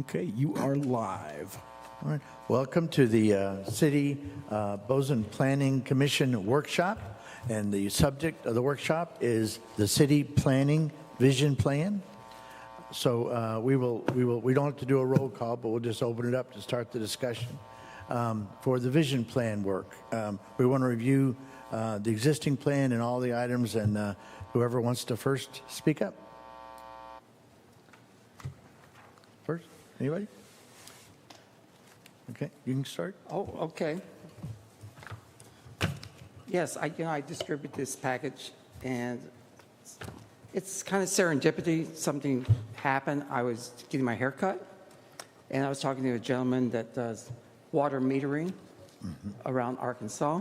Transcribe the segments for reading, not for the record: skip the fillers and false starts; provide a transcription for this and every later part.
Okay, you are live. All right. Welcome to the City Bozeman Planning Commission workshop. And the subject of the workshop is the City Planning Vision Plan. So we don't have to do a roll call, but we'll just open it up to start the discussion. For the vision plan work, we want to review the existing plan and all the items, and whoever wants to first speak up. First, anybody? Okay, you can start. Oh, okay. Yes, I distribute this package, and it's kind of serendipity. Something happened. I was getting my hair cut, and I was talking to a gentleman that does water metering around Arkansas,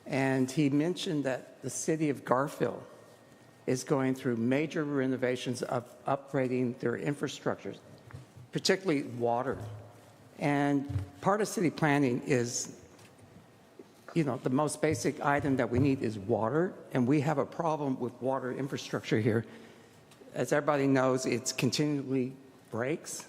and he mentioned that the city of Garfield is going through major renovations of upgrading their infrastructure, particularly water. And part of city planning is, the most basic item that we need is water, and we have a problem with water infrastructure here. As everybody knows, it's continually breaks,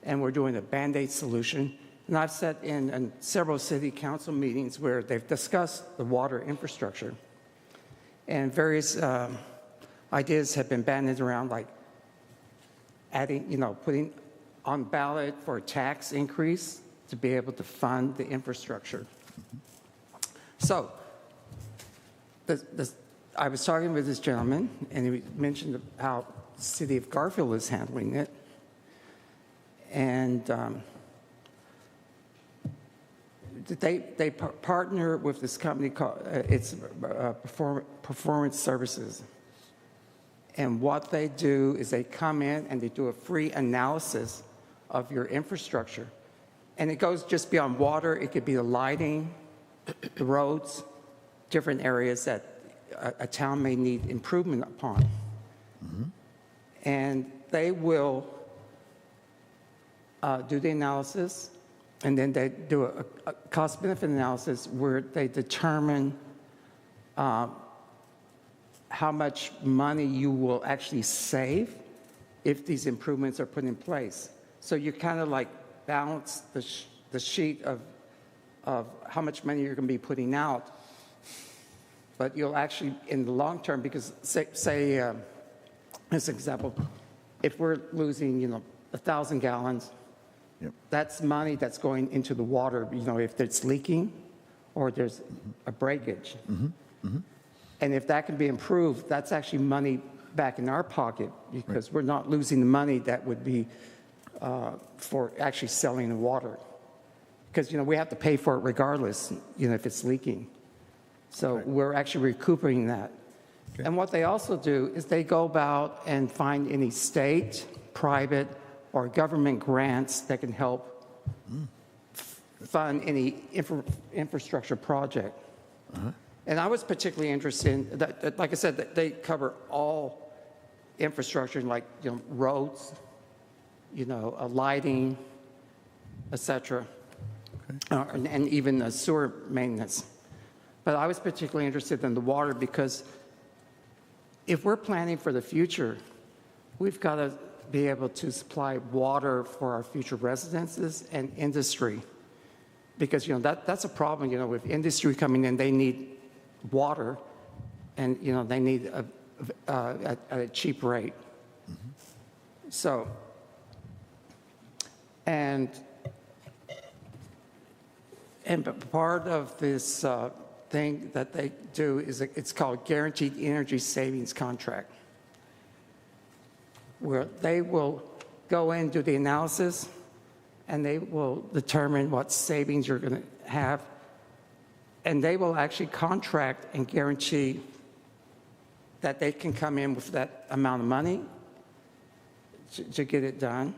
and we're doing a Band-Aid solution. And I've sat in several city council meetings where they've discussed the water infrastructure, and various ideas have been bandied around, like adding, putting on ballot for a tax increase to be able to fund the infrastructure. So I was talking with this gentleman, and he mentioned how the city of Garfield is handling it. And they partner with this company called Performance Services. And what they do is they come in and they do a free analysis of your infrastructure. And it goes just beyond water. It could be the lighting, the roads, different areas that a town may need improvement upon. And they will do the analysis, and then they do a cost-benefit analysis where they determine how much money you will actually save if these improvements are put in place. So you kind of like balance the sheet of how much money you're going to be putting out, but you'll actually, in the long term, because say as an example, if we're losing, 1,000 gallons, that's money that's going into the water, if it's leaking or there's a breakage. And if that can be improved, that's actually money back in our pocket, because we're not losing the money that would be for actually selling the water. Because, we have to pay for it regardless, if it's leaking. So we're actually recouping that. Okay. And what they also do is they go about and find any state, private, or government grants that can help fund any infrastructure project. And I was particularly interested in that, like I said, that they cover all infrastructure, like roads, lighting, etc., and even the sewer maintenance. But I was particularly interested in the water, because if we're planning for the future, we've got to be able to supply water for our future residences and industry, because that's a problem. With industry coming in, they need water, and they need at a cheap rate. So, and part of this thing that they do is it's called Guaranteed Energy Savings Contract, where they will go in, do the analysis, and they will determine what savings you're going to have, and they will actually contract and guarantee that they can come in with that amount of money to get it done.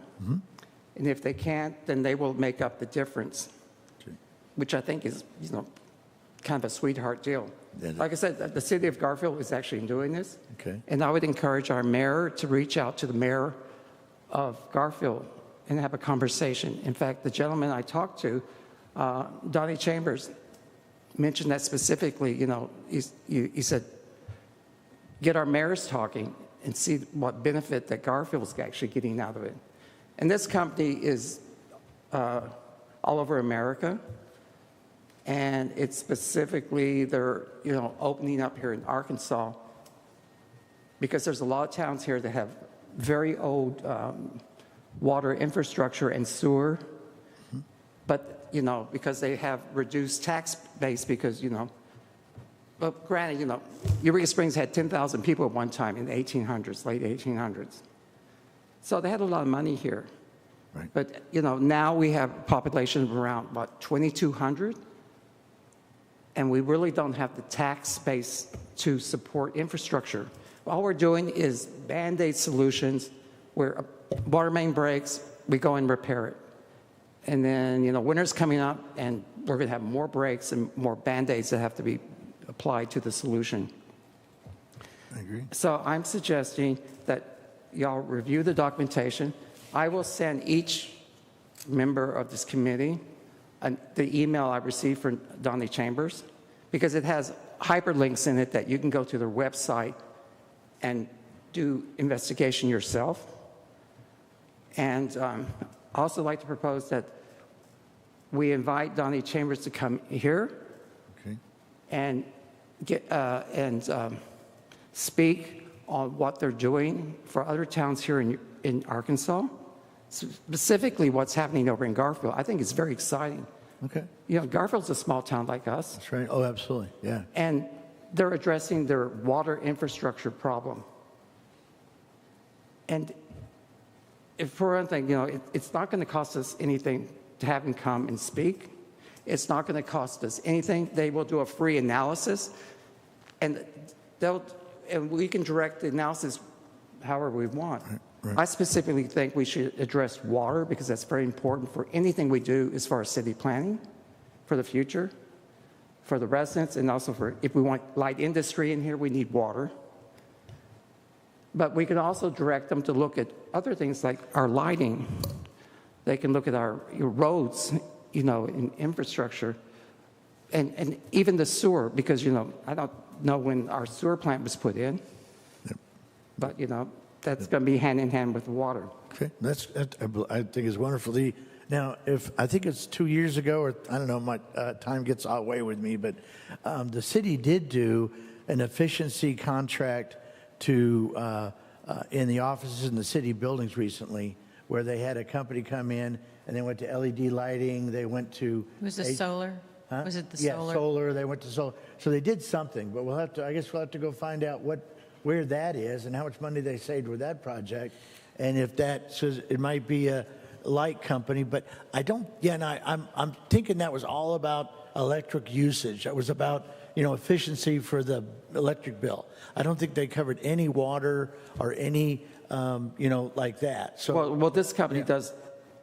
And if they can't, then they will make up the difference, which I think is, kind of a sweetheart deal. Like I said, the city of Garfield is actually doing this. And I would encourage our mayor to reach out to the mayor of Garfield and have a conversation. In fact, the gentleman I talked to, Donnie Chambers, mentioned that specifically. He said, get our mayors talking. and see what benefit that Garfield's actually getting out of it. And this company is all over America, and it's specifically, they're, opening up here in Arkansas, because there's a lot of towns here that have very old water infrastructure and sewer, but, because they have reduced tax base because, but granted, Eureka Springs had 10,000 people at one time in the 1800s, late 1800s. So they had a lot of money here. Right. But, now we have a population of around, 2,200? And we really don't have the tax base to support infrastructure. All we're doing is Band-Aid solutions where a water main breaks, we go and repair it. And then, winter's coming up, and we're going to have more breaks and more Band-Aids that have to be applied to the solution. I agree. So I'm suggesting that y'all review the documentation. I will send each member of this committee the email I received from Donnie Chambers, because it has hyperlinks in it that you can go to their website and do investigation yourself. And I also like to propose that we invite Donnie Chambers to come here Okay. and speak on what they're doing for other towns here in Arkansas, specifically what's happening over in Garfield. I think it's very exciting. Okay. Garfield's a small town like us, That's right. Oh, absolutely. Yeah. and they're addressing their water infrastructure problem. And if for one thing, it's not going to cost us anything to have them come and speak. It's not going to cost us anything. They will do a free analysis, and we can direct the analysis however we want. Right. I specifically think we should address water because that's very important for anything we do as far as city planning for the future, for the residents, and also for if we want light industry in here, we need water. But we can also direct them to look at other things like our lighting. They can look at our roads, in infrastructure, and even the sewer, because, I don't know when our sewer plant was put in, but, that's going to be hand in hand with the water. Okay. I think it's wonderful. Now, I think it's 2 years ago, or I don't know, my time gets away with me, but the city did do an efficiency contract to in the offices in the city buildings recently, where they had a company come in and they went to LED lighting. They went to Was it solar? Huh? Was it the Yeah, solar? solar. They went to solar. So they did something, but I guess we'll have to go find out where that is and how much money they saved with that project, and if that says it might be a light company. But I don't. Yeah, and I'm thinking that was all about electric usage. That was about efficiency for the electric bill. I don't think they covered any water or any like that. So Well, this company does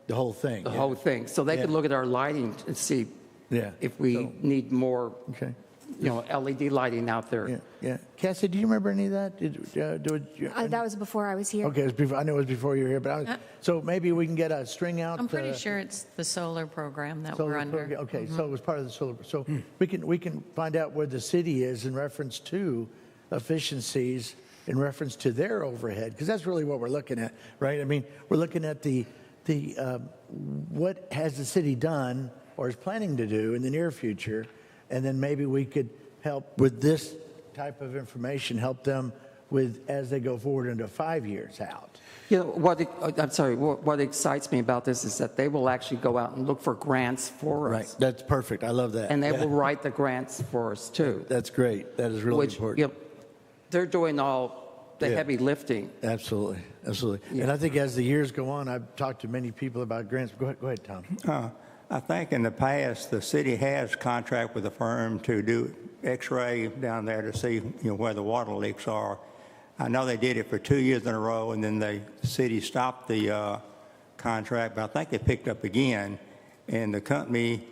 the whole thing. the whole thing. So they Yeah. can look at our lighting and see Yeah. if we So- need more, Okay. LED lighting out there. Yeah. Yeah. Cassie, do you remember any of that? That was before I was here. Okay, it was before, I know it was before you were here, but so maybe we can get a string out. I'm pretty sure it's the solar program that solar we're under. program. Okay, so it was part of the solar. So we can find out where the city is in reference to efficiencies, in reference to their overhead, because that's really what we're looking at, right? I mean, we're looking at the what has the city done or is planning to do in the near future, and then maybe we could help with this type of information, help them with as they go forward into 5 years out. What excites me about this is that they will actually go out and look for grants for Right, us. that's perfect. I love that. And they Yeah. will write the grants for us too. That's great. That is really important. They're doing all the Yeah. heavy lifting. Absolutely, absolutely. Yeah. And I think as the years go on, I've talked to many people about grants. Go ahead, Tom. I think in the past, the city has contract with a firm to do X-ray down there to see, where the water leaks are. I know they did it for 2 years in a row, and then the city stopped the contract, but I think they picked up again. And the company,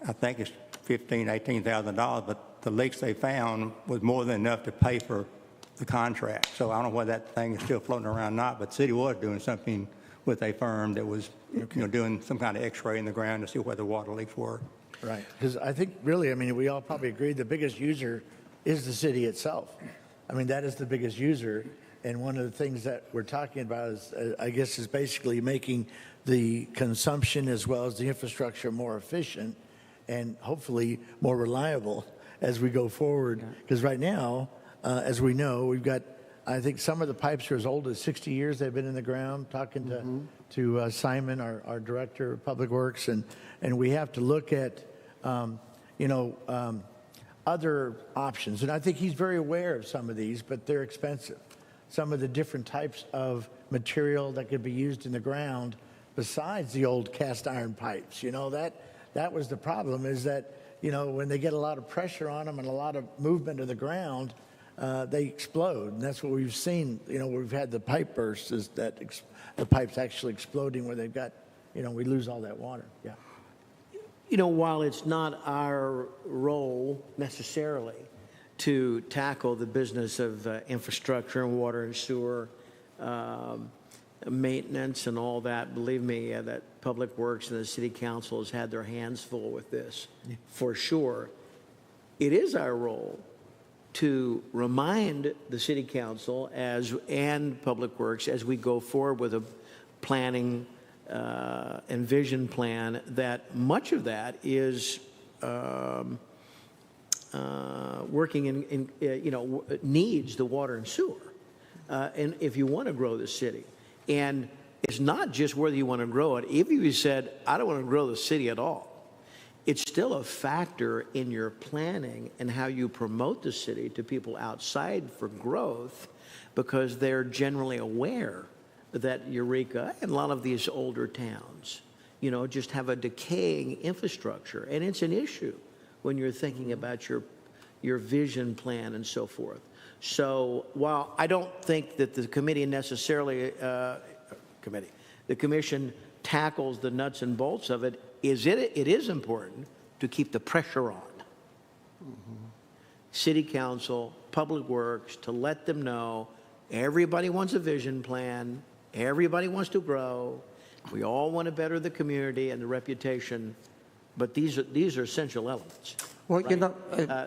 I think it's $15,000, $18,000, but the leaks they found was more than enough to pay for the contract. So I don't know whether that thing is still floating around or not, but the city was doing something with a firm that was, doing some kind of X-ray in the ground to see where the water leaks were. Right. Because I think really, we all probably agree the biggest user is the city itself. That is the biggest user. And one of the things that we're talking about is, I guess, is basically making the consumption as well as the infrastructure more efficient and hopefully more reliable as we go forward. Because right now, as we know, we've got, I think some of the pipes are as old as 60 years they've been in the ground, talking to Simon, our director of Public Works, and we have to look at, other options. And I think he's very aware of some of these, but they're expensive. Some of the different types of material that could be used in the ground besides the old cast iron pipes. That was the problem, is that, when they get a lot of pressure on them and a lot of movement of the ground, they explode. And that's what we've seen. We've had the pipe bursts, is that the pipes actually exploding where they've got, we lose all that water. Yeah. While it's not our role necessarily to tackle the business of infrastructure and water and sewer maintenance and all that, believe me, that Public Works and the City Council has had their hands full with this, for sure. It is our role to remind the City Council and Public Works as we go forward with a planning and vision plan that much of that is working in needs the water and sewer. And if you want to grow the city, and it's not just whether you want to grow it. If you said, I don't want to grow the city at all, it's still a factor in your planning and how you promote the city to people outside for growth, because they're generally aware that Eureka and a lot of these older towns, just have a decaying infrastructure. And it's an issue when you're thinking about your vision plan and so forth. So while I don't think that the committee necessarily, the commission tackles the nuts and bolts of it, it is important to keep the pressure on. City Council, Public Works, to let them know everybody wants a vision plan, everybody wants to grow, we all want to better the community and the reputation, but these are essential elements. Well, right?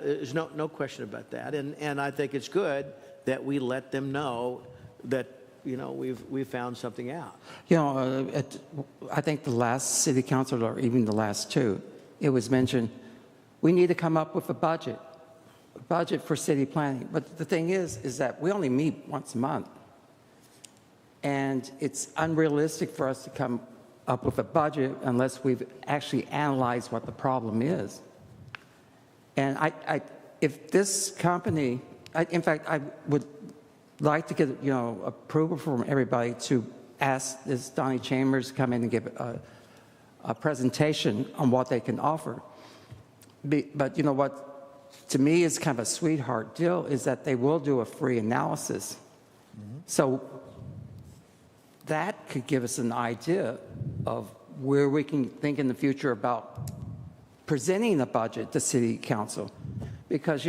There's no question about that, and I think it's good that we let them know that we've found something out. I think the last city council, or even the last two, it was mentioned we need to come up with a budget for city planning. But the thing is that we only meet once a month, and it's unrealistic for us to come up with a budget unless we've actually analyzed what the problem is. And if this company, in fact, I would like to get approval from everybody to ask this Donnie Chambers to come in and give a presentation on what they can offer. But what to me is kind of a sweetheart deal is that they will do a free analysis. So that could give us an idea of where we can think in the future about presenting a budget to City Council, because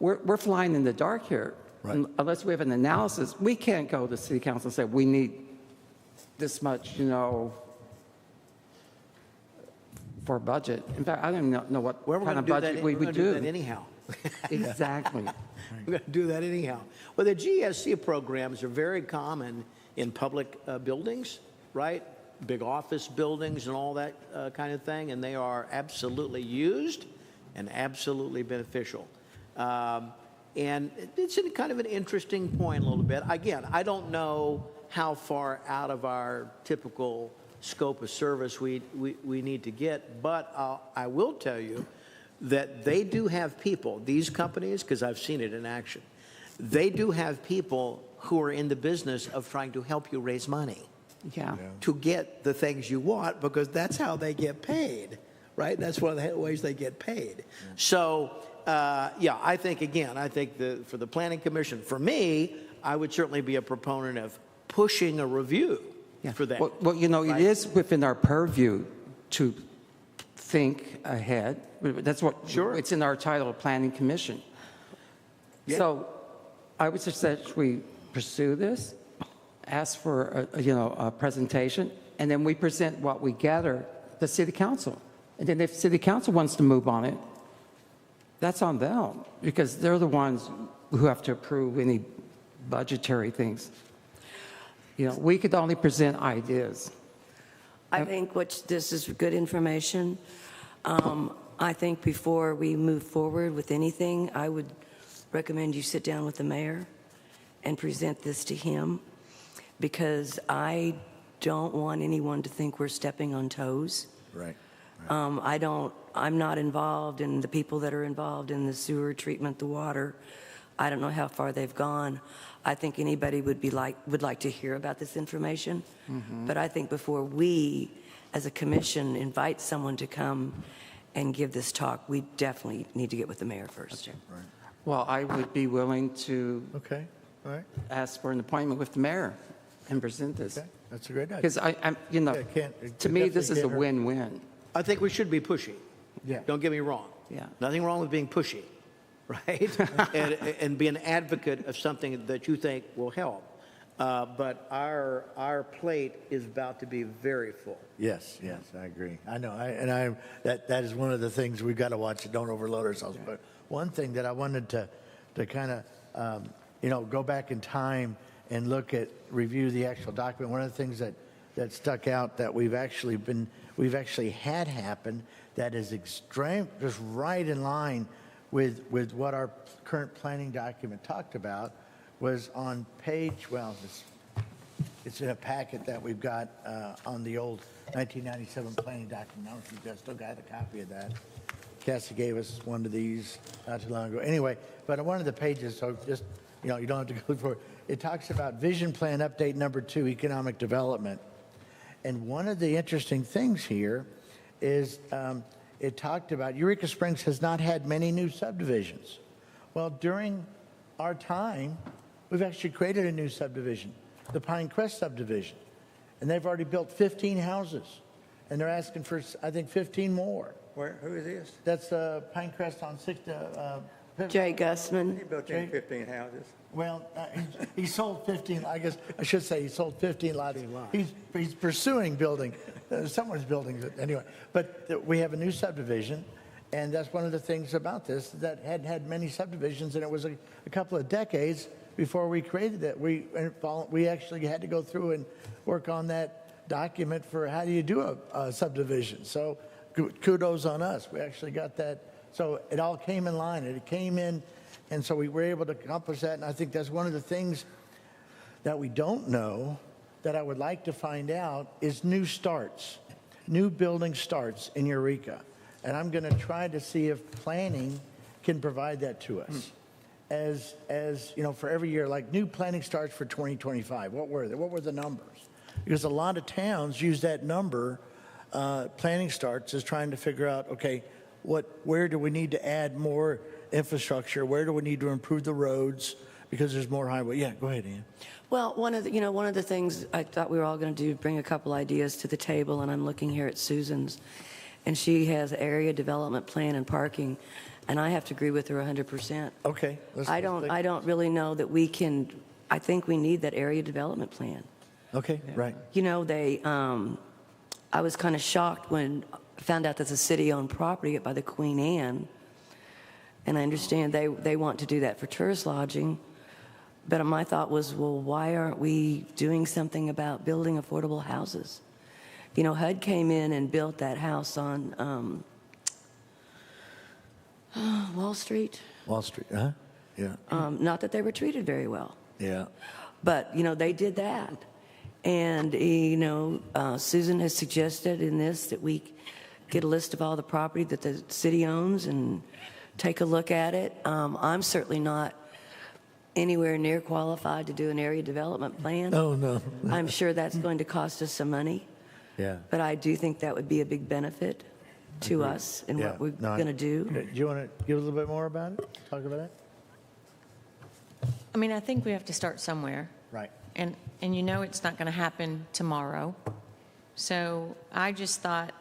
we're flying in the dark here. Right. Unless we have an analysis, we can't go to City Council and say we need this much, for a budget. In fact, I don't even know what kind of budget we would do. We're going to do that anyhow. Exactly. We're going to do that anyhow. Well, the GSC programs are very common in public buildings, right? Big office buildings and all that kind of thing, and they are absolutely used and absolutely beneficial. And it's in kind of an interesting point a little bit. Again, I don't know how far out of our typical scope of service we need to get, but I will tell you that they do have people, these companies, because I've seen it in action, they do have people who are in the business of trying to help you raise money. Yeah. To get the things you want, because that's how they get paid, right? That's one of the ways they get paid. So, I think, for the Planning Commission, for me, I would certainly be a proponent of pushing a review for that. Well, right? It is within our purview to think ahead. That's what, it's in our title, Planning Commission. Yeah. So I would suggest we pursue this, ask for a presentation, and then we present what we gather to City Council. And then if City Council wants to move on it, that's on them, because they're the ones who have to approve any budgetary things. You know, we could only present ideas. I think this is good information. I think before we move forward with anything, I would recommend you sit down with the mayor and present this to him, because I don't want anyone to think we're stepping on toes. Right. I'm not involved in the people that are involved in the sewer treatment, the water. I don't know how far they've gone. I think anybody would like to hear about this information. But I think before we, as a commission, invite someone to come and give this talk, we definitely need to get with the mayor first. Well, I would be willing to Okay, all right, ask for an appointment with the mayor and present this. okay, that's a great idea. Because I'm, you know, Yeah, to me, this is a definitely can't hurt. win-win. I think we should be pushy. Yeah. Don't get me wrong. Yeah. Nothing wrong with being pushy, right? and be an advocate of something that you think will help. But our plate is about to be very full. Yes, yes, I agree. I know, that is one of the things we've got to watch. Don't overload ourselves. But one thing that I wanted to kind of, go back in time and review the actual document. One of the things that stuck out that we've actually had happen that is extreme, just right in line with what our current planning document talked about, was on page, it's in a packet that we've got on the old 1997 planning document. I don't know if you guys still got a copy of that. Cassie gave us one of these not too long ago. Anyway, but on one of the pages, so just, you don't have to go for it. It talks about Vision Plan Update Number 2, Economic Development. And one of the interesting things here is it talked about Eureka Springs has not had many new subdivisions. Well, during our time, we've actually created a new subdivision, the Pine Crest subdivision. And they've already built 15 houses. And they're asking for, I think, 15 more. Who is this? That's Pine Crest on 6th. Jay Gussman. He built 15 houses. Well, he sold 15. I guess I should say he sold 15 lots. He's pursuing building. Someone's building it anyway. But we have a new subdivision, and that's one of the things about this that hadn't had many subdivisions, and it was a couple of decades before we created that. We actually had to go through and work on that document for how do you do a subdivision. So kudos on us. We actually got that. So it all came in line, and it came in. And so we were able to accomplish that, and I think that's one of the things that we don't know that I would like to find out is new starts, new building starts in Eureka. And I'm going to try to see if planning can provide that to us. As for every year, like new planning starts for 2025, what were they? What were the numbers? Because a lot of towns use that number, planning starts, as trying to figure out, okay, where do we need to add more infrastructure? Where do we need to improve the roads because there's more highway? Yeah, go ahead, Ian. Well, one of the things I thought we were all going to do, bring a couple ideas to the table, and I'm looking here at Susan's, and she has area development plan and parking, and I have to agree with her 100%. Okay. I don't really know that we can. I think we need that area development plan. Okay, right. I was kind of shocked when I found out that the city owned property by the Queen Anne. And I understand they want to do that for tourist lodging. But my thought was, well, why aren't we doing something about building affordable houses? HUD came in and built that house on Wall Street. Wall Street, huh? Yeah. Not that they were treated very well. Yeah. But, they did that. And, Susan has suggested in this that we get a list of all the property that the city owns and take a look at it. I'm certainly not anywhere near qualified to do an area development plan. Oh, no. I'm sure that's going to cost us some money. Yeah. But I do think that would be a big benefit to us in what we're going to do. Do you want to give a little bit more about it? Talk about it? I mean, I think we have to start somewhere. Right. And it's not going to happen tomorrow. So I just thought,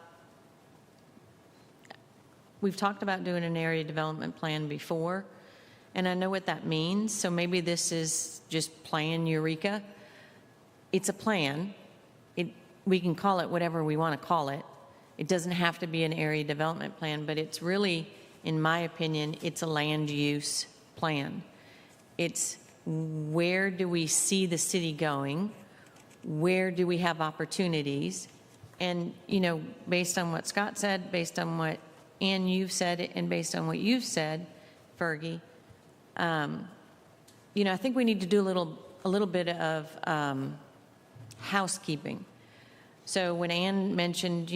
we've talked about doing an area development plan before, and I know what that means. So maybe this is just Plan Eureka. It's a plan. We can call it whatever we want to call it. It doesn't have to be an area development plan, but it's really, in my opinion, it's a land use plan. It's where do we see the city going? Where do we have opportunities? And, based on what Scott said, based on what Ann, you've said, and based on what you've said, Fergie, I think we need to do a little bit of housekeeping. So when Ann mentioned,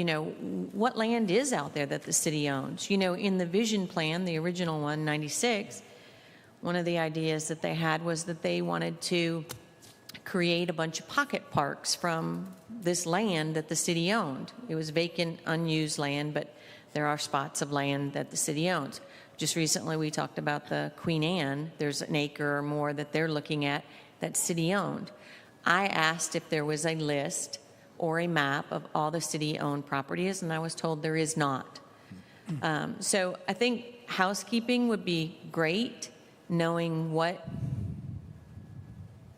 what land is out there that the city owns? In the vision plan, the original one, 96, one of the ideas that they had was that they wanted to create a bunch of pocket parks from this land that the city owned. It was vacant, unused land, but there are spots of land that the city owns. Just recently, we talked about the Queen Anne. There's an acre or more that they're looking at that city owned. I asked if there was a list or a map of all the city-owned properties, and I was told there is not. So I think housekeeping would be great, knowing what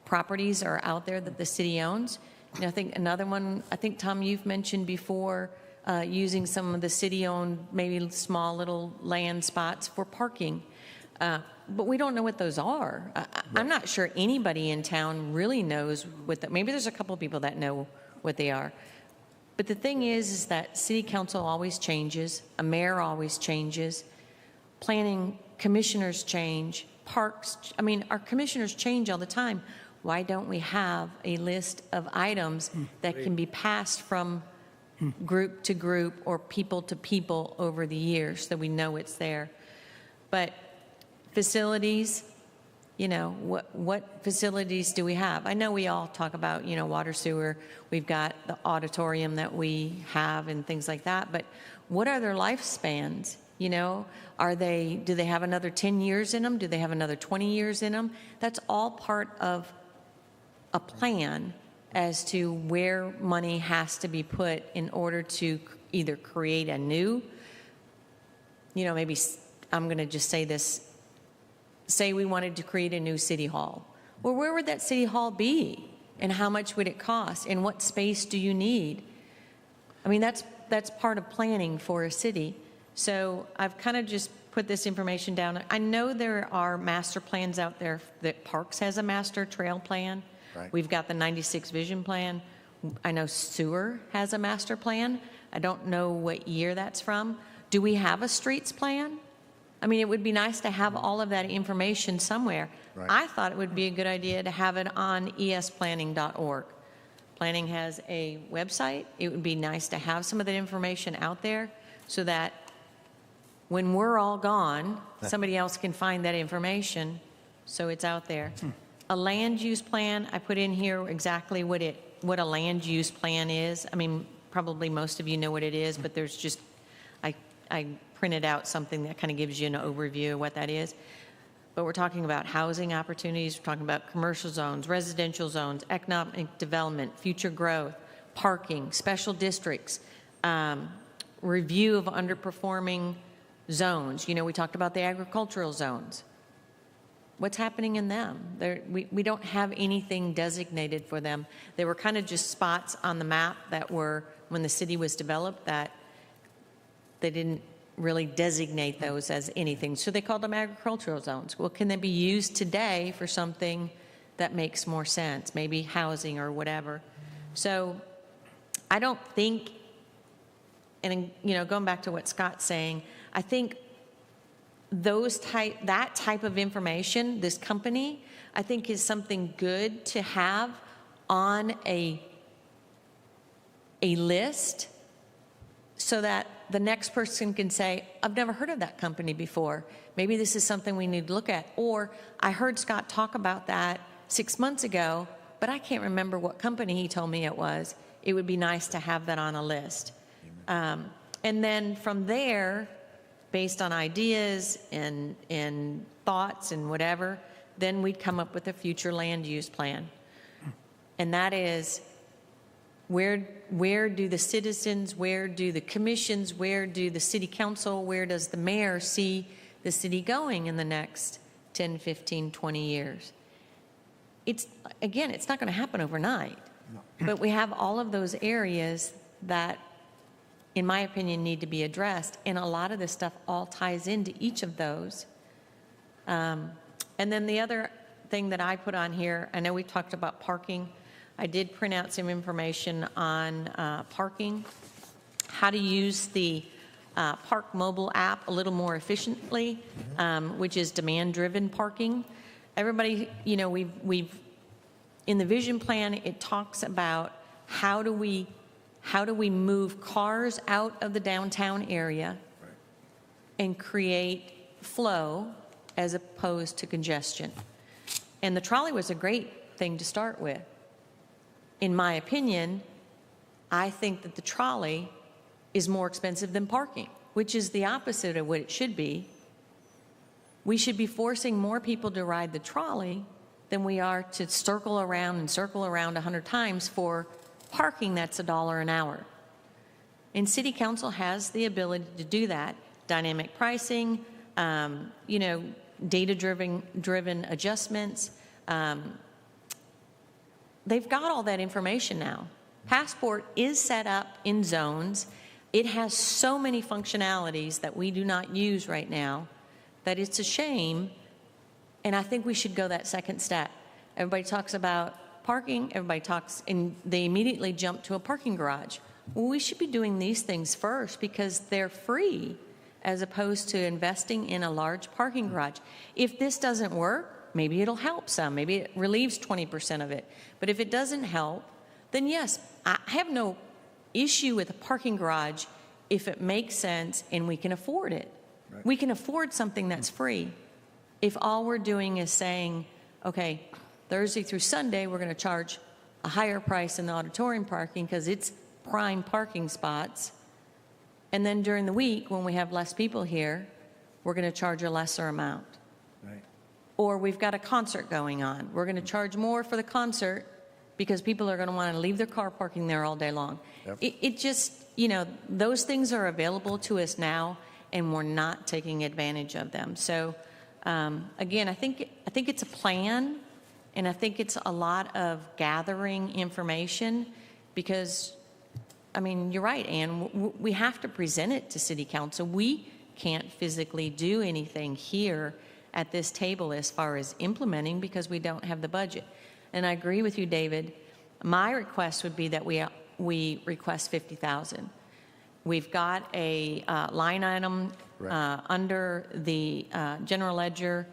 properties are out there that the city owns. And I think another one, Tom, you've mentioned before, using some of the city-owned, maybe small little land spots for parking. But we don't know what those are. I'm not sure anybody in town really knows what that, maybe there's a couple of people that know what they are. But the thing is that city council always changes, a mayor always changes, planning commissioners change, parks, our commissioners change all the time. Why don't we have a list of items that can be passed from group to group or people to people over the years so we know it's there? But facilities, what facilities do we have? I know we all talk about, water, sewer. We've got the auditorium that we have and things like that. But what are their lifespans? Do they have another 10 years in them? Do they have another 20 years in them? That's all part of a plan as to where money has to be put in order to either create a new, maybe I'm going to just say this, say we wanted to create a new city hall. Well, where would that city hall be? And how much would it cost? And what space do you need? That's part of planning for a city. So I've kind of just put this information down. I know there are master plans out there that Parks has a master trail plan. Right. We've got the 96 vision plan. I know sewer has a master plan. I don't know what year that's from. Do we have a streets plan? It would be nice to have all of that information somewhere. Right. I thought it would be a good idea to have it on esplanning.org. Planning has a website. It would be nice to have some of that information out there so that when we're all gone, somebody else can find that information so it's out there. A land use plan, I put in here exactly what a land use plan is. Probably most of you know what it is, but there's just, I printed out something that kind of gives you an overview of what that is. But we're talking about housing opportunities, we're talking about commercial zones, residential zones, economic development, future growth, parking, special districts, review of underperforming zones. We talked about the agricultural zones. What's happening in them? We don't have anything designated for them. They were kind of just spots on the map that were, when the city was developed, that they didn't really designate those as anything. So they called them agricultural zones. Well, can they be used today for something that makes more sense? Maybe housing or whatever. So I don't think, and going back to what Scott's saying, I think that type of information, this company, I think is something good to have on a list so that the next person can say, I've never heard of that company before. Maybe this is something we need to look at. Or I heard Scott talk about that 6 months ago, but I can't remember what company he told me it was. It would be nice to have that on a list. And then from there, based on ideas and thoughts and whatever, then we'd come up with a future land use plan. And that is, where do the citizens, where do the commissions, where do the city council, where does the mayor see the city going in the next 10, 15, 20 years? It's not going to happen overnight. No. But we have all of those areas that, in my opinion, need to be addressed. And a lot of this stuff all ties into each of those. And then the other thing that I put on here, I know we talked about parking. I did print out some information on parking, how to use the Park Mobile app a little more efficiently, which is demand-driven parking. Everybody, you know, we've in the vision plan, it talks about how do we move cars out of the downtown area and create flow as opposed to congestion. And the trolley was a great thing to start with. In my opinion, I think that the trolley is more expensive than parking, which is the opposite of what it should be. We should be forcing more people to ride the trolley than we are to circle around 100 times for parking that's $1 an hour. And City Council has the ability to do that. Dynamic pricing, you know, data-driven adjustments. They've got all that information now. Passport is set up in zones. It has so many functionalities that we do not use right now that it's a shame, and I think we should go that second step. Everybody talks about parking, everybody talks, and they immediately jump to a parking garage. Well, we should be doing these things first because they're free as opposed to investing in a large parking garage. If this doesn't work, maybe it'll help some. Maybe it relieves 20% of it. But if it doesn't help, then yes, I have no issue with a parking garage if it makes sense and we can afford it. Right. We can afford something that's free. If all we're doing is saying, okay, Thursday through Sunday, we're going to charge a higher price in the auditorium parking because it's prime parking spots. And then during the week, when we have less people here, we're going to charge a lesser amount. Right. Or we've got a concert going on. We're going to charge more for the concert because people are going to want to leave their car parking there all day long. Yep. It just, you know, those things are available to us now, and we're not taking advantage of them. So, again, I think it's a plan, and I think it's a lot of gathering information because, I mean, you're right, Ann. We have to present it to City Council. We can't physically do anything here at this table as far as implementing because we don't have the budget. And I agree with you, David. My request would be that we request $50,000. We've got a line item under the general ledger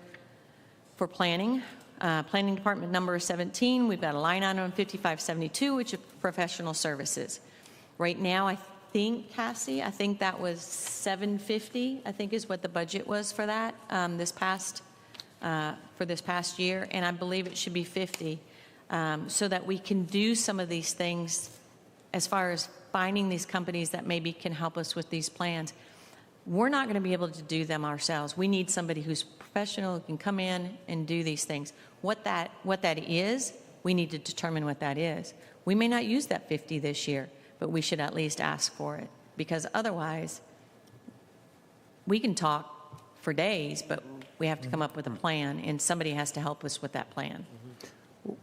for planning. Planning department number 17. We've got a line item 5572, which is professional services. Right now, I think, Cassie, I think that was $750. I think is what the budget was for that for this past year, and I believe it should be $50, so that we can do some of these things as far as finding these companies that maybe can help us with these plans. We're not going to be able to do them ourselves. We need somebody who's professional, who can come in and do these things. What that is, we need to determine what that is. We may not use that 50 this year, but we should at least ask for it, because otherwise we can talk for days, but we have to come up with a plan, and somebody has to help us with that plan.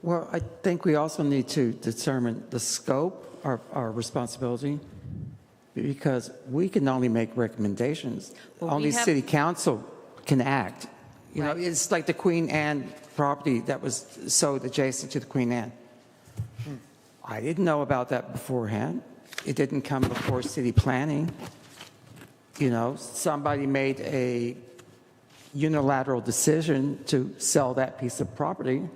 Well, I think we also need to determine the scope of our responsibility, because we can only make recommendations. Well, only City Council can act. You know, Right. it's like the Queen Anne property that was sold adjacent to the Queen Anne. I didn't know about that beforehand. It didn't come before city planning. You know, somebody made a unilateral decision to sell that piece of property.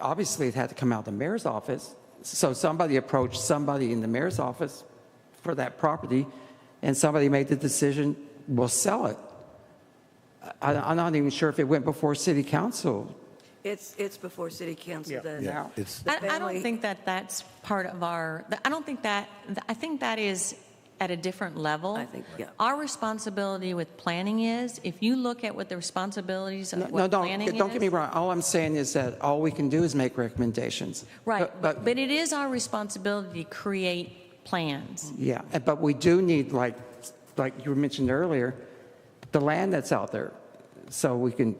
Obviously it had to come out of the mayor's office. So somebody approached somebody in the mayor's office for that property, and somebody made the decision, we'll sell it. I'm not even sure if it went before city council. It's before city council does. Yeah, it's I don't think that that's part of our, I think that is at a different level. I think, yeah. Our responsibility with planning is, if you look at what the responsibilities of what planning is. Don't get me wrong. All I'm saying is that all we can do is make recommendations. Right, But but it is our responsibility to create plans. yeah, but we do need, like you mentioned earlier, the land that's out there, so we can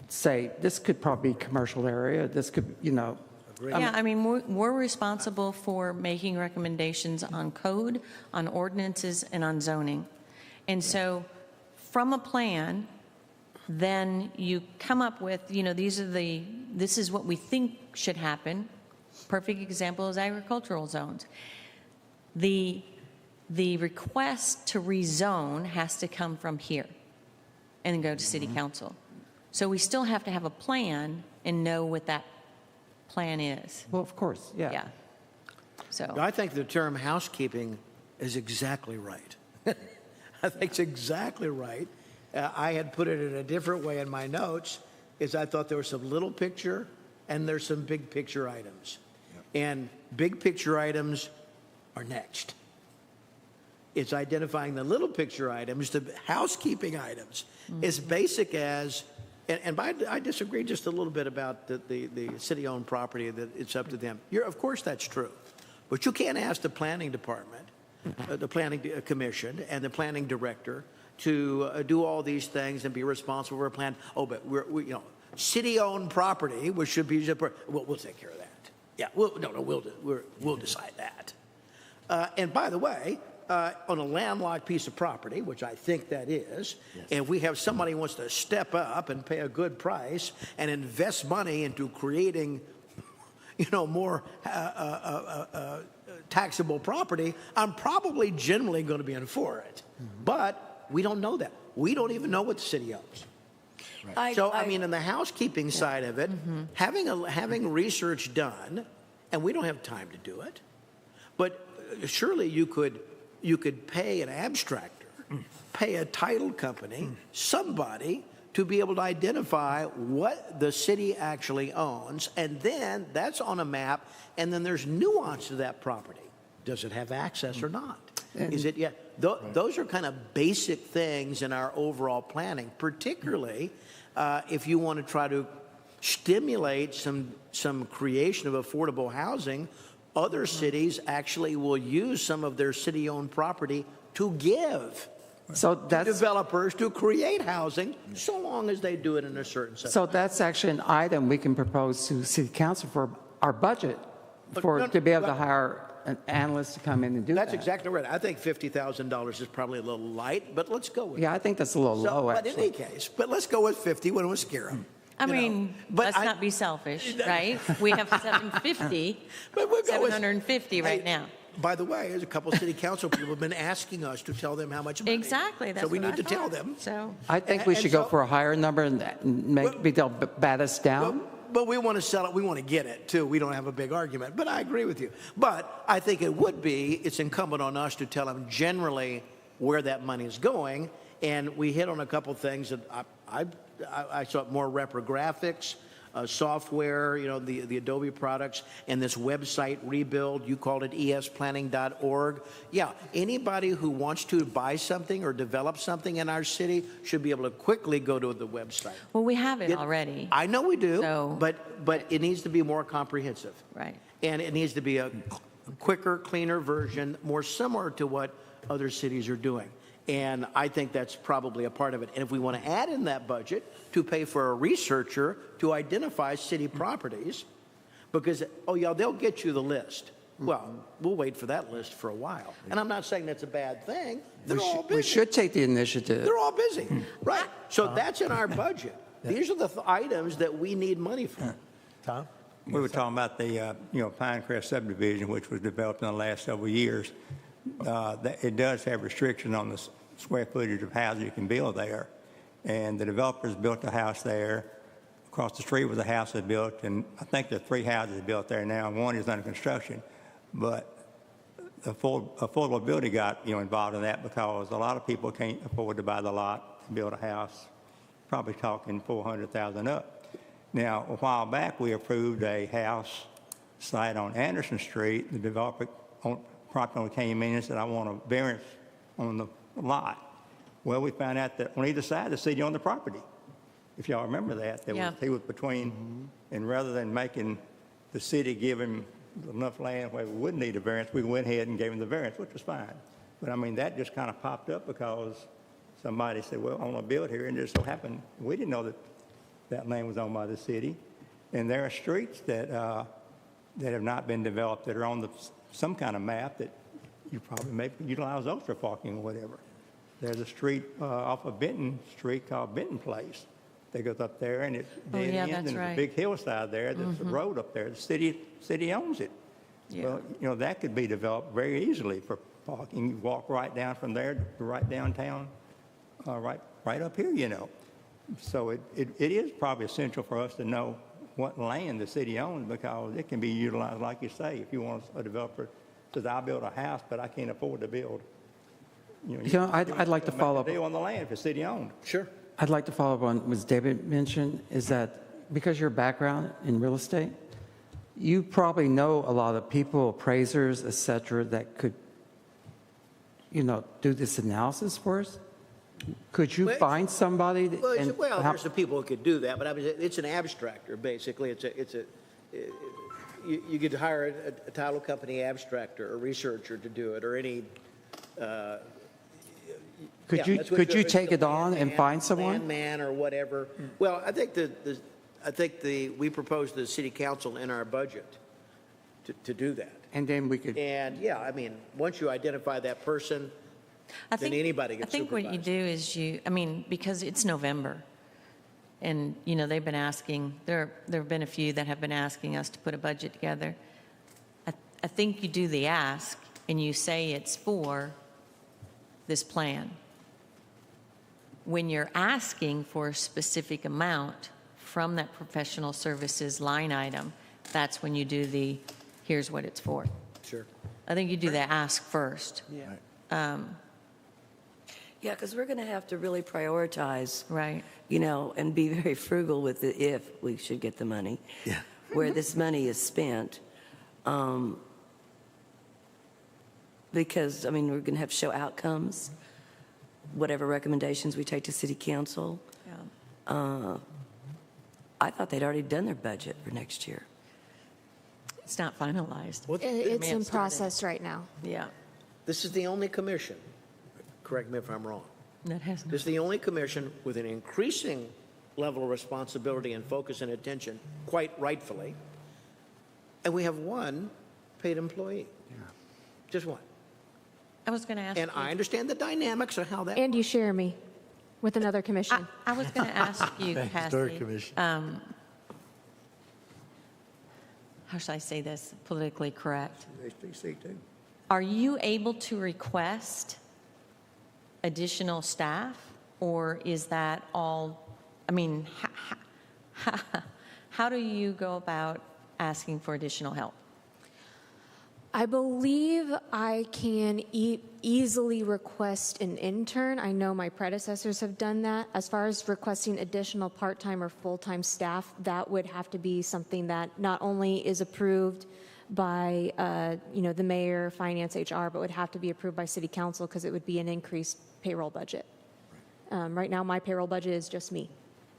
say this could probably be commercial area. This could, you know. Yeah, I mean, we're responsible for making recommendations on code, on ordinances, and on zoning. And so from a plan, then you come up with, this is what we think should happen. Perfect example is agricultural zones. The request to rezone has to come from here and go to city council. So we still have to have a plan and know what that plan is. Well, of course, yeah. Yeah. So, I think the term housekeeping is exactly right. I think it's exactly right. I had put it in a different way in my notes, is I thought there was some little picture and there's some big picture items. And big picture items are next. It's identifying the little picture items, the housekeeping items, as basic as, I disagree just a little bit about the city-owned property, that it's up to them. Of course that's true. But you can't ask the planning department, the planning commission, and the planning director to do all these things and be responsible for a plan. Oh, but we city-owned property, which should be, we'll take care of that. Yeah, we'll decide that. And by the way, on a landlocked piece of property, which I think that is, and we have somebody who wants to step up and pay a good price and invest money into creating, more taxable property, I'm probably generally going to be in for it. But we don't know that. We don't even know what the city owns. I mean, in the housekeeping side of it, having research done, and we don't have time to do it, but surely you could pay an abstractor, pay a title company, somebody to be able to identify what the city actually owns, and then that's on a map, and then there's nuance to that property. Does it have access or not? Is it, those are kind of basic things in our overall planning, particularly if you want to try to stimulate some creation of affordable housing. Other cities actually will use some of their city-owned property to give developers to create housing, so long as they do it in a certain set. So that's actually an item we can propose to city council for our budget, to be able to hire an analyst to come in and do that. That's exactly right. I think $50,000 is probably a little light, but let's go with it. Yeah, I think that's a little low, But actually. in any case, let's go with 50 when it was scare 'em. I mean, let's not be selfish, right? We have 750, But we'll go with- 750 right Hey, now. By the way, there's a couple city council people have been asking us to tell them how much money. Exactly, that's So we what need I to tell thought. them. So, I think we And should go so- for a higher number and maybe they'll bat us down. But we want to sell it. We want to get it, too. We don't have a big argument. But I agree with you. But I think it's incumbent on us to tell them generally where that money is going. And we hit on a couple things that I saw more reprographics, software, the Adobe products, and this website rebuild. You called it esplanning.org. Yeah, anybody who wants to buy something or develop something in our city should be able to quickly go to the website. well, we have it already. I know we do, So- but it needs to be more comprehensive. Right. And it needs to be a quicker, cleaner version, more similar to what other cities are doing. And I think that's probably a part of it. And if we want to add in that budget to pay for a researcher to identify city properties, because, they'll get you the list. Well, we'll wait for that list for a while. And I'm not saying that's a bad thing. They're all busy. We should take the initiative. They're all busy. Right. So that's in our budget. These are the items that we need money for. Tom? We were talking about the, Pinecrest subdivision, which was developed in the last several years. It does have restrictions on the square footage of houses you can build there. And the developers built a house there. Across the street was a house they built, and I think there are 3 houses built there now, and 1 is under construction. But the affordability got, involved in that because a lot of people can't afford to buy the lot and build a house, probably talking $400,000 up. Now, a while back, we approved a house site on Anderson Street. The developer promptly came in and said, I want a variance on the lot. Well, we found out that on either side, the city owned the property. If y'all remember that, he was between, and rather than making the city give him enough land where we wouldn't need a variance, we went ahead and gave him the variance, which was fine. But I mean, that just kind of popped up because somebody said, well, I want to build here, and it just so happened, we didn't know that that land was owned by the city. And there are streets that have not been developed that are on some kind of map that you probably may utilize those for parking or whatever. There's a street off of Benton Street called Benton Place that goes up there, and it Oh, dead yeah, ends, that's and there's right. a big hillside there. There's a road up there. The city owns it. Yeah. Well, you know, that could be developed very easily for parking. You walk right down from there to right downtown, right up here, you know. So it is probably essential for us to know what land the city owns, because it can be utilized, like you say, if you want a developer says, I'll build a house, but I can't afford to build. You know, I'd like to make follow a up. deal on the land if it's city owned. Sure. I'd like to follow up on what David mentioned, is that because your background in real estate, you probably know a lot of people, appraisers, et cetera, that could, you know, do this analysis for us. Could you Well, find somebody? Well, and well, how- there's some people who could do that, but I mean, it's an abstractor, basically. You could hire a title company abstractor or researcher to do it, or any. Could yeah, you that's what could you it's take the it on and landman- find someone? Landman or whatever. Well, I think we proposed the city council in our budget to do that. And then we could. And yeah, I mean, once you identify that person, then anybody gets I think what you supervised. do is because it's November, and, you know, they've been asking, there have been a few that have been asking us to put a budget together. I think you do the ask, and you say it's for this plan. When you're asking for a specific amount from that professional services line item, that's when you do the, here's what it's for. Sure. I think you do the ask first. Yeah, because we're going to have to really prioritize, Right. you know, and be very frugal with the if we should get the money, Yeah. where this money is spent. Because, I mean, we're going to have to show outcomes, whatever recommendations we take to city council. Yeah. I thought they'd already done their budget for next year. It's not finalized. It's may have in started. process right now. Yeah, This is the only commission, correct me if I'm wrong, that has, this is the only commission with an increasing level of responsibility and focus and attention, quite rightfully, and we have one paid employee. Just one. I was going to ask And you, I understand the dynamics of how that. And you share me with another commission. I was going to ask you, Historic Cassie, Commission. how should I say this politically correct? HTC too. Are you able to request additional staff, or is that all, I mean, how do you go about asking for additional help? I believe I can easily request an intern. I know my predecessors have done that. As far as requesting additional part-time or full-time staff, that would have to be something that not only is approved by, the mayor, finance, HR, but would have to be approved by city council because it would be an increased payroll budget. Right now, my payroll budget is just me,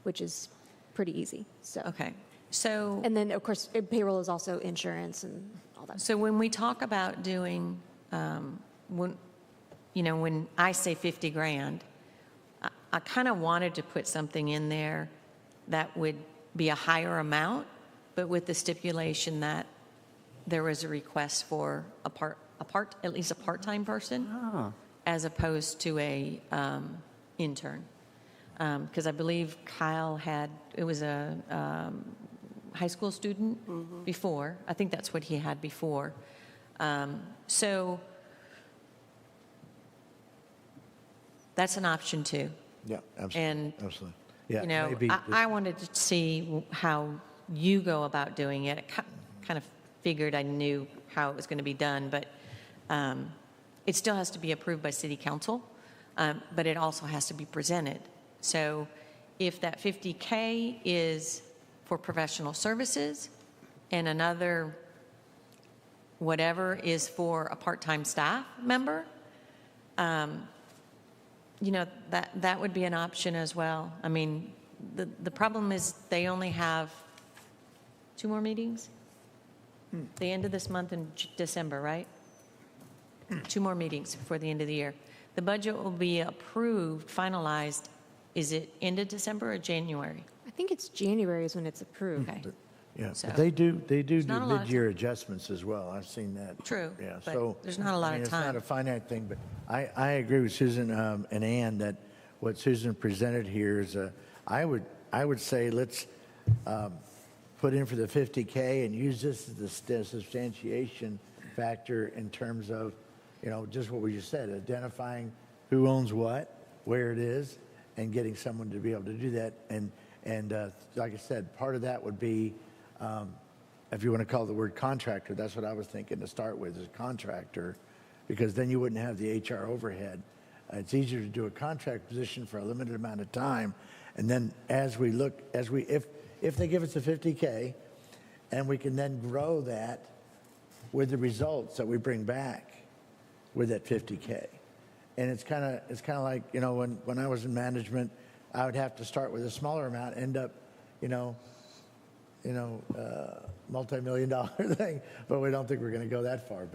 which is pretty easy. So, Okay, so, and then of course, payroll is also insurance and all that. so when we talk about doing, when I say 50 grand, I kind of wanted to put something in there that would be a higher amount, but with the stipulation that there was a request for at least a part-time person, as opposed to a intern. Because I believe Kyle was a high school student before. I think that's what he had before. So that's an option too. Yeah, absolutely. And, Absolutely. Yeah, you know, maybe I wanted to see how you go about doing it. I kind of figured I knew how it was going to be done, but it still has to be approved by city council, but it also has to be presented. So if that 50K is for professional services and another whatever is for a part-time staff member, that would be an option as well. I mean, the problem is they only have 2 more meetings? The end of this month in December, right? 2 more meetings before the end of the year. The budget will be approved, finalized, is it end of December or January? I think it's January is when it's approved. Okay, Yeah, So- but they do not a lot of mid-year adjustments as well. I've seen that. True, Yeah, but so. there's not a lot I mean, of It's not time. a finite thing, but I agree with Susan and Ann that what Susan presented here is, I would I would say let's put in for the 50K and use this as the substantiation factor in terms of, just what we just said, identifying who owns what, where it is, and getting someone to be able to do that. And like I said, part of that would be, if you want to call the word contractor, that's what I was thinking to start with, is contractor, because then you wouldn't have the HR overhead. It's easier to do a contract position for a limited amount of time, and then if they give us the 50K, and we can then grow that with the results that we bring back with that 50K. And it's kind of like, when I was in management, I would have to start with a smaller amount, end up, multi-million-dollar thing, but we don't think we're going to go that far.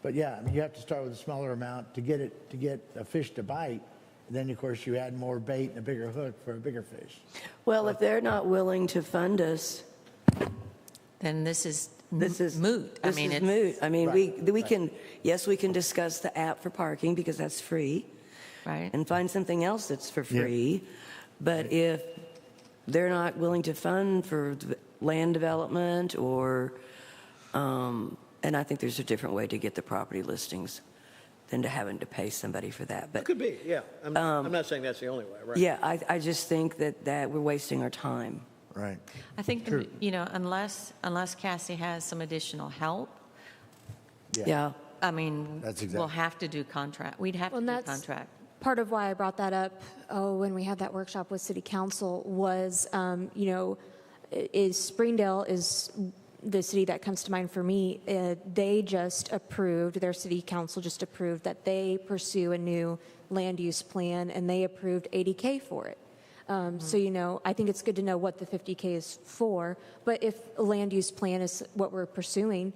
But yeah, I mean, you have to start with a smaller amount to get a fish to bite. And then, of course, you add more bait and a bigger hook for a bigger fish. Well, if they're not willing to fund us, Then this is moot. This is moot. I mean, Right, we can, yes, we can discuss the app for parking because that's free, Right. and find something else that's for free. But if they're not willing to fund for land development or, and I think there's a different way to get the property listings than to having to pay somebody for that. But Could be, yeah. I'm not saying that's the only way, right? yeah, I just think that we're wasting our time. Right. I think, unless Cassie has some additional help, Yeah. I mean, That's we'll exactly- have to do contract. We'd have to And do that's contract. part of why I brought that up when we had that workshop with City Council was, is Springdale is the city that comes to mind for me. They just approved, their city council just approved that they pursue a new land use plan, and they approved 80K for it. So, I think it's good to know what the 50K is for, but if a land use plan is what we're pursuing,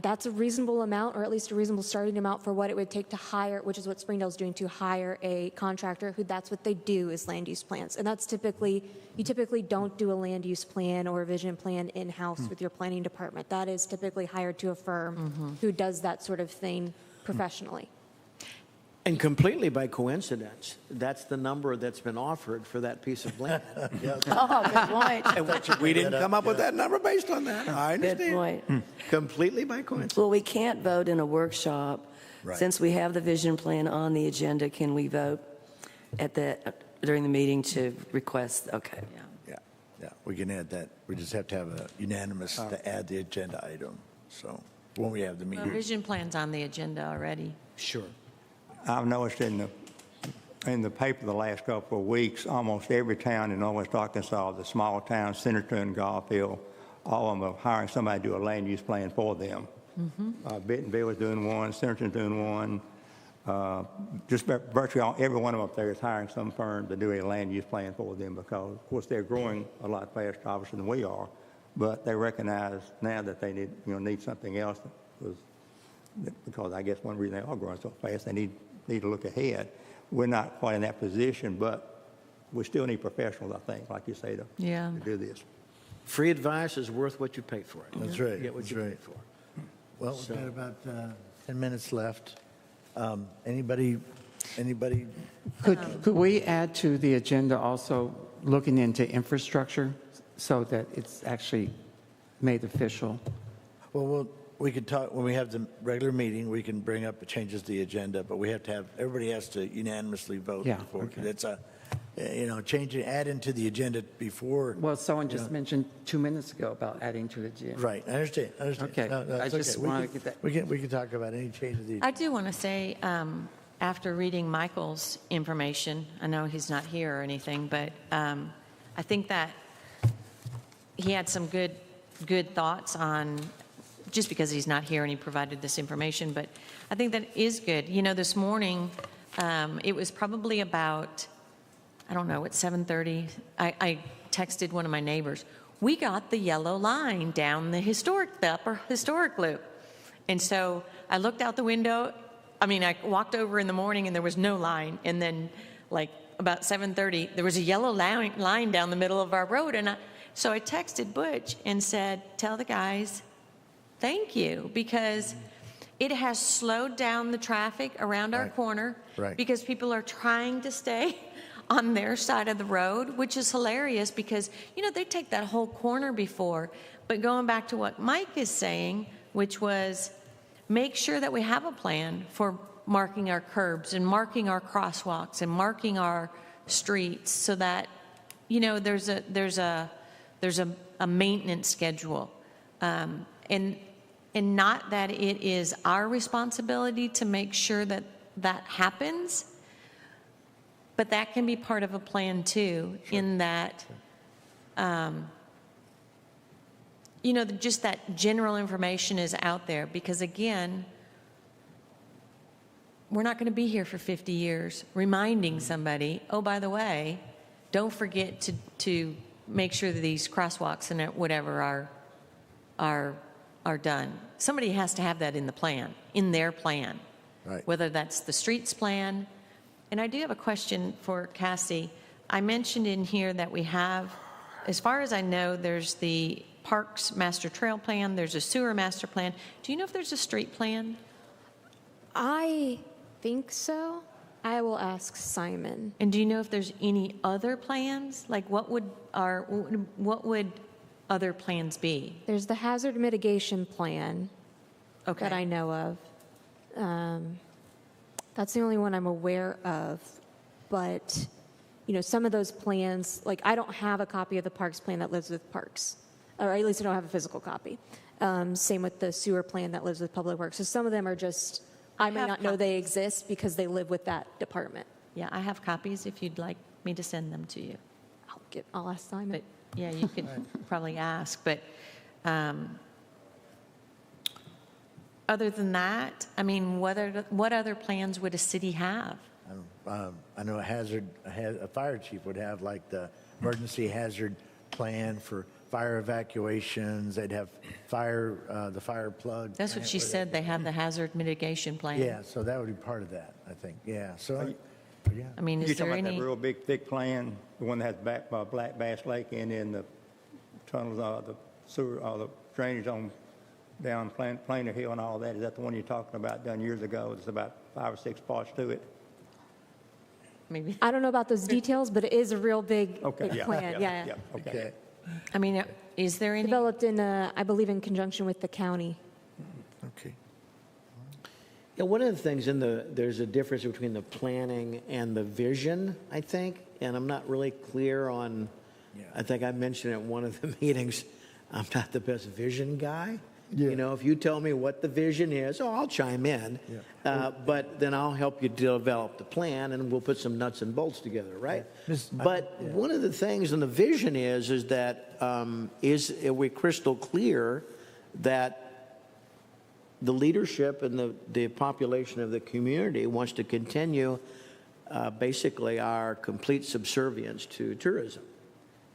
that's a reasonable amount, or at least a reasonable starting amount for what it would take to hire, which is what Springdale's doing, to hire a contractor who that's what they do is land use plans. And that's you typically don't do a land use plan or a vision plan in-house with your planning department. That is typically hired to a firm who does that sort of thing professionally. And completely by coincidence, that's the number that's been offered for that piece of land. Oh, good point. We didn't come up with that number based on that. I Good understand. point. Completely by coincidence. Well, we can't vote in a workshop. Right. Since we have the vision plan on the agenda, can we vote during the meeting to request? Okay. Yeah, we can add that. We just have to have a unanimous to add the agenda item. So when we have the Well, meeting. vision plan's on the agenda already. Sure. I've noticed in the paper the last couple of weeks, almost every town in Northwest Arkansas, the small towns, Centerton, Garfield, all of them are hiring somebody to do a land use plan for them. Bentonville is doing one, Centerton's doing one. Just virtually every one of them up there is hiring some firm to do a land use plan for them because, of course, they're growing a lot faster, obviously, than we are. But they recognize now that they need something else because I guess one reason they are growing so fast, they need to look ahead. We're not quite in that position, but we still need professionals, I think, like you say, to do this. Free advice is worth what you pay for it. That's right. You get what That's you right. pay for. Well, we've got about 10 minutes left. Anybody? Could we add to the agenda also looking into infrastructure so that it's actually made official? Well, we could talk, when we have the regular meeting, we can bring up the changes to the agenda, but we have to everybody has to unanimously vote Yeah, before. okay. It's add into the agenda before. Well, someone just mentioned 2 minutes ago about adding to the agenda. Right, I understand. Okay, No, I it's just okay. wanted to get that- We can talk about any change of the. I do want to say, after reading Michael's information, I know he's not here or anything, but I think that he had some good thoughts on, just because he's not here and he provided this information, but I think that is good. This morning, it was probably about, I don't know, at 7:30, I texted one of my neighbors, we got the yellow line down the upper historic loop. And so I looked out the window. I walked over in the morning and there was no line. And then like about 7:30, there was a yellow line down the middle of our road. And so I texted Butch and said, tell the guys, thank you, because it has slowed down the traffic around our corner. Right. Because people are trying to stay on their side of the road, which is hilarious because, they take that whole corner before. But going back to what Mike is saying, which was make sure that we have a plan for marking our curbs and marking our crosswalks and marking our streets so that, there's a maintenance schedule. And not that it is our responsibility to make sure that that happens, but that can be part of a plan too, in that, just that general information is out there. Because again, we're not going to be here for 50 years reminding somebody, oh, by the way, don't forget to make sure that these crosswalks and whatever are done. Somebody has to have that in the plan, in their plan, Right. whether that's the streets plan. And I do have a question for Cassie. I mentioned in here that we have, as far as I know, there's the Parks Master Trail Plan, there's a sewer master plan. Do you know if there's a street plan? I think so. I will ask Simon. And do you know if there's any other plans? Like what would other plans be? There's the hazard mitigation plan Okay. that I know of. That's the only one I'm aware of. But, some of those plans, like I don't have a copy of the parks plan that lives with parks, or at least I don't have a physical copy. Same with the sewer plan that lives with public works. So some of them are just, I may have not know they exist because they live with that department. Yeah, I have copies if you'd like me to send them to you. I'll ask Simon. But yeah, you could probably ask. But other than that, I mean, what other plans would a city have? I know a fire chief would have like the emergency hazard plan for fire evacuations. They'd have the fire plug. That's what she said. They have the hazard mitigation plan. Yeah, so that would be part of that, I think. Yeah, so, yeah. I mean, You're is there talking about any? that real big, thick plan, the one that has back by Black Bass Lake and then the tunnels, the sewer, all the drainage on down Plainer Hill and all that. Is that the one you're talking about done years ago? There's about 5 or 6 parts to it. Maybe. I don't know about those details, but it is a real big, big plan. Yeah. Okay. I mean, is there any? Developed in, I believe, in conjunction with the county. Okay. Yeah, one of the things there's a difference between the planning and the vision, I think, and I'm not really clear on, I think I mentioned at one of the meetings, I'm not the best vision guy. Yeah. If you tell me what the vision is, I'll chime in, but then I'll help you develop the plan and we'll put some nuts and bolts together, right? But one of the things in the vision is that are we crystal clear that the leadership and the population of the community wants to continue basically our complete subservience to tourism.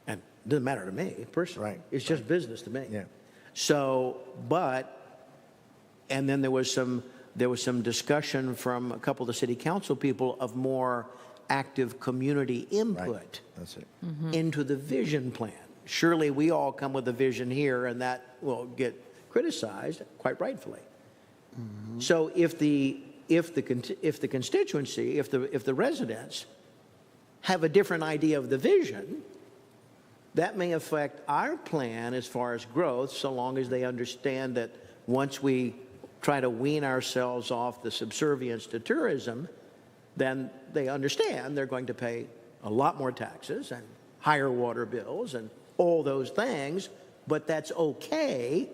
And it doesn't matter to me personally. Right. It's just business to me. Yeah. So, and then there was some discussion from a couple of the city council people of more active community input Right. That's it. into the vision plan. Surely we all come with a vision here and that will get criticized, quite rightfully. So if the constituency, if the residents have a different idea of the vision, that may affect our plan as far as growth, so long as they understand that once we try to wean ourselves off the subservience to tourism, then they understand they're going to pay a lot more taxes and higher water bills and all those things, but that's okay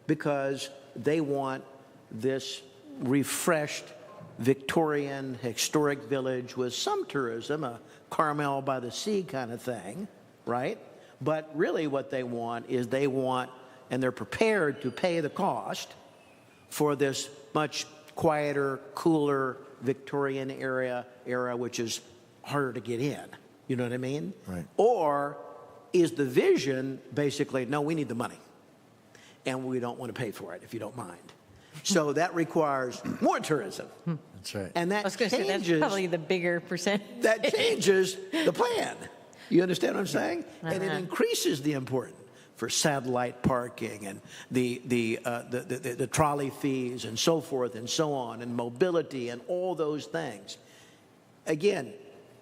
because they want this refreshed Victorian historic village with some tourism, a Carmel by the Sea kind of thing, right? But really what they want, and they're prepared to pay the cost for this much quieter, cooler Victorian era which is harder to get in. You know what I mean? Right. Or is the vision basically, no, we need the money, and we don't want to pay for it if you don't mind. So that requires more tourism. That's right. And that I was going to say that's probably the bigger percentage. that changes the plan. You understand what I'm saying? And it increases the importance for satellite parking and the trolley fees and so forth and so on, and mobility and all those things. Again,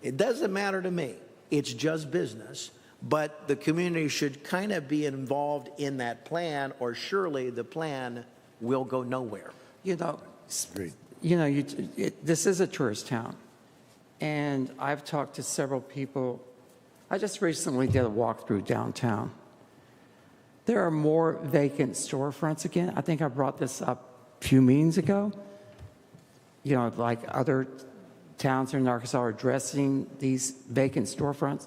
It doesn't matter to me. It's just business. But the community should kind of be involved in that plan, or surely the plan will go nowhere. You know, Agreed. this is a tourist town, and I've talked to several people. I just recently did a walkthrough downtown. There are more vacant storefronts again. I think I brought this up a few meetings ago. You know, like other towns in Arkansas are addressing these vacant storefronts.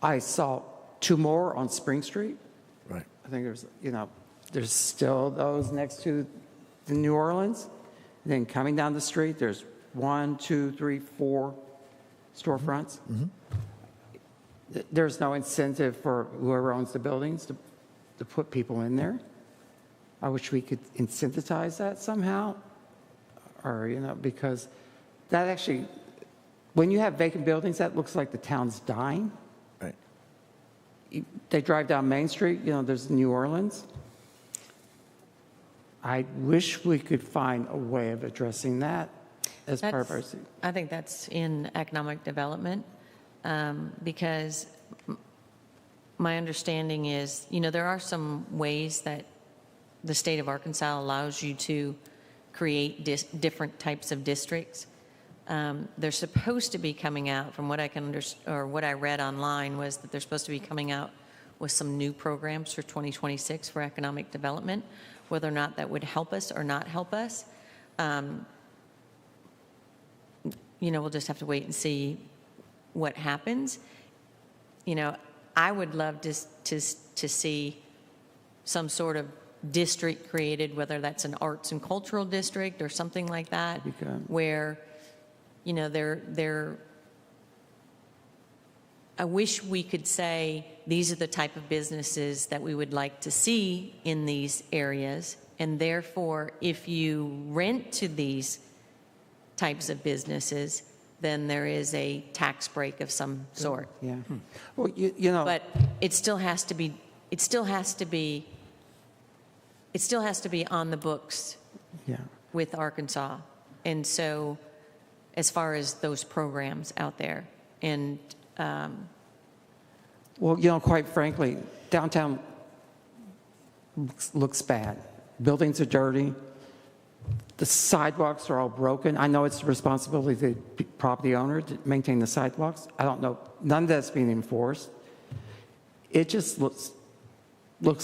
I saw 2 more on Spring Street. Right. I think there's still those next to the New Orleans. And then coming down the street, there's 1, 2, 3, 4 storefronts. There's no incentive for whoever owns the buildings to put people in there. I wish we could incentivize that somehow, or, because that actually, when you have vacant buildings, that looks like the town's dying. Right. They drive down Main Street, there's New Orleans. I wish we could find a way of addressing that as part of our city. I think that's in economic development, because my understanding is, there are some ways that the state of Arkansas allows you to create different types of districts. They're supposed to be coming out, from what I can understand, or what I read online, was that they're supposed to be coming out with some new programs for 2026 for economic development. Whether or not that would help us or not help us, we'll just have to wait and see what happens. I would love to see some sort of district created, whether that's an arts and cultural district or something like that, where, I wish we could say, these are the type of businesses that we would like to see in these areas, and therefore, if you rent to these types of businesses, then there is a tax break of some sort. Yeah. Well, But it still has to be on the books yeah. with Arkansas. And so, as far as those programs out there, and Well, quite frankly, downtown looks bad. Buildings are dirty. The sidewalks are all broken. I know it's the responsibility of the property owner to maintain the sidewalks. I don't know. None of that's being enforced. It just looks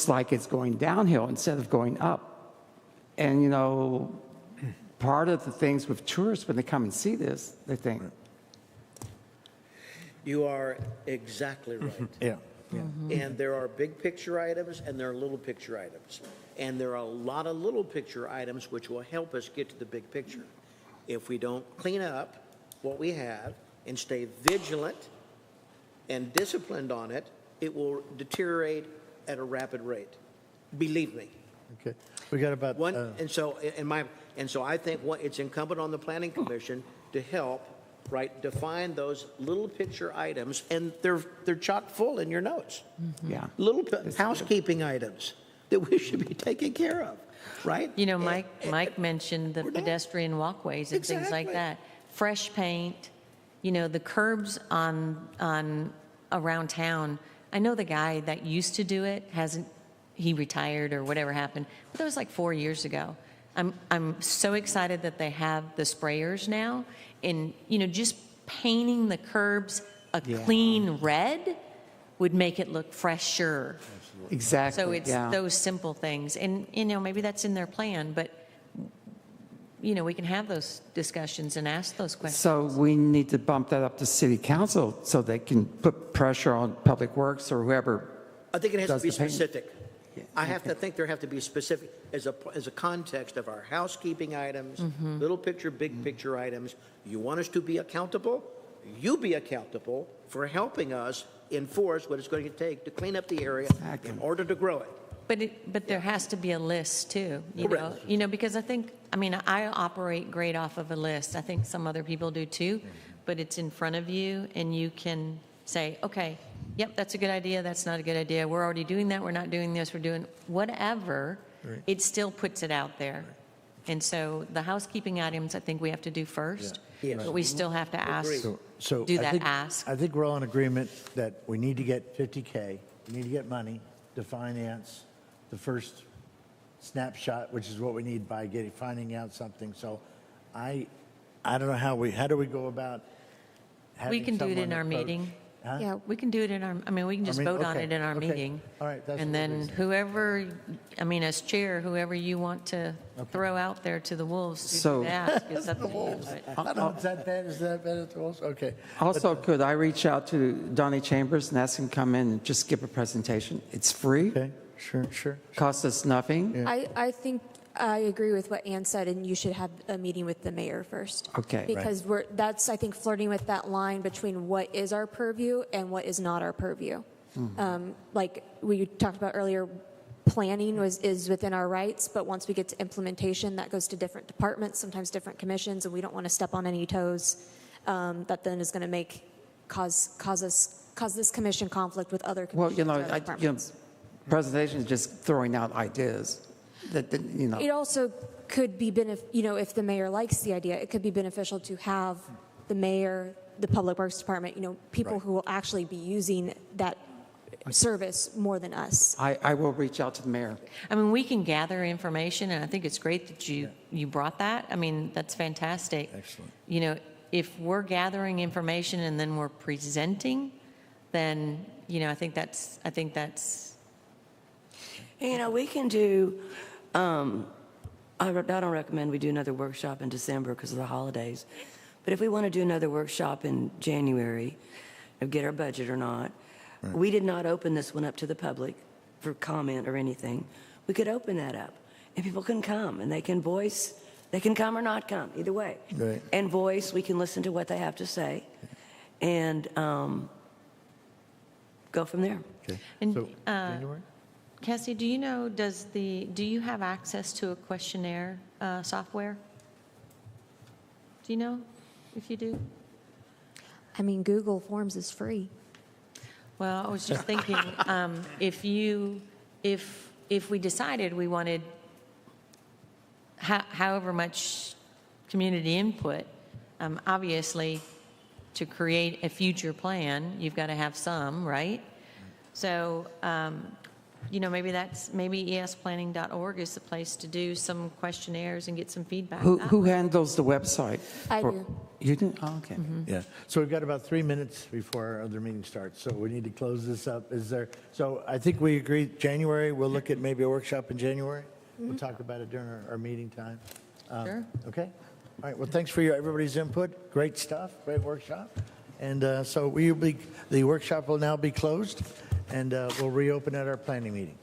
like it's going downhill instead of going up. And, part of the things with tourists, when they come and see this, they think, You are exactly right. Yeah. And there are big picture items and there are little picture items. And there are a lot of little picture items which will help us get to the big picture. If we don't clean up what we have and stay vigilant and disciplined on it, it will deteriorate at a rapid rate. Believe me. Okay. We got about, And so I think it's incumbent on the Planning Commission to help, define those little picture items, and they're chock full in your notes. yeah. Little housekeeping items that we should be taking care of, right? Mike mentioned the pedestrian walkways and things like Exactly. that. Fresh paint, the curbs on around town. I know the guy that used to do it he retired or whatever happened, but that was like 4 years ago. I'm so excited that they have the sprayers now, and just painting the curbs a clean red would make it look fresher. Exactly. So it's those simple things, and maybe that's in their plan, but we can have those discussions and ask those questions. So we need to bump that up to city council so they can put pressure on Public Works or whoever. I think it has to does be the painting. specific. I think there have to be specific as a context of our housekeeping items, little picture, big picture items. You want us to be accountable? You be accountable for helping us enforce what it's going to take to clean up the area in order to grow it. But there has to be a list too, Correct. Because I operate great off of a list. I think some other people do too, but it's in front of you and you can say, okay, yep, that's a good idea, that's not a good idea, we're already doing that, we're not doing this, we're doing whatever. It still puts it out there. And so the housekeeping items, I think we have to do first. Yeah. Yes. But we still have to ask, So do I that think- ask. I think we're all in agreement that we need to get 50K. We need to get money to finance the first snapshot, which is what we need by finding out something. So I don't know how do we go about having We can do it in someone our approach- meeting. Huh? Yeah, We can do it in our, I mean, we can just mean, vote on okay, it in our okay. meeting. All right, that's And what then we said. whoever, I mean, as chair, whoever you want to throw out there to the wolves So- to ask is up to you. but- I don't, is that bad? Is that bad at the rules? Okay. Also, could I reach out to Donnie Chambers and ask him to come in and just give a presentation? It's free, Okay, sure. costs us nothing. I think I agree with what Ann said, and you should have a meeting with the mayor first. Okay. Because that's, I think, flirting with that line between what is our purview and what is not our purview. Like we talked about earlier, planning is within our rights, but once we get to implementation, that goes to different departments, sometimes different commissions, and we don't want to step on any toes that then is going to cause this commission conflict with other Well, commissions or other you know, departments. presentation is just throwing out ideas that, you know. It also could be, if the mayor likes the idea, it could be beneficial to have the mayor, the Public Works Department, people Right. who will actually be using that service more than us. I will reach out to the mayor. I mean, we can gather information, and I think it's great that you brought that. I mean, that's fantastic. Excellent. If we're gathering information and then we're presenting, then, I think that's, We can do, I don't recommend we do another workshop in December because of the holidays. But if we want to do another workshop in January, get our budget or not, we did not open this one up to the public for comment or anything. We could open that up, and people can come, and they can voice, they can come or not come, either way. Right. And voice, we can listen to what they have to say, and go from there. Okay. And, So, January? Cassie, do you know, do you have access to a questionnaire software? Do you know if you do? I mean, Google Forms is free. Well, I was just thinking, if we decided we wanted however much community input, obviously, to create a future plan, you've got to have some, right? So, maybe esplanning.org is the place to do some questionnaires and get some feedback. Who handles the website? I do. You do? Oh, okay. Yeah, so we've got about 3 minutes before our other meeting starts, so we need to close this up. So I think we agree, January, we'll look at maybe a workshop in January? We'll talk about it during our meeting time. Sure. Okay? All right, well, thanks for everybody's input. Great stuff, great workshop. And so the workshop will now be closed, and we'll reopen at our planning meeting.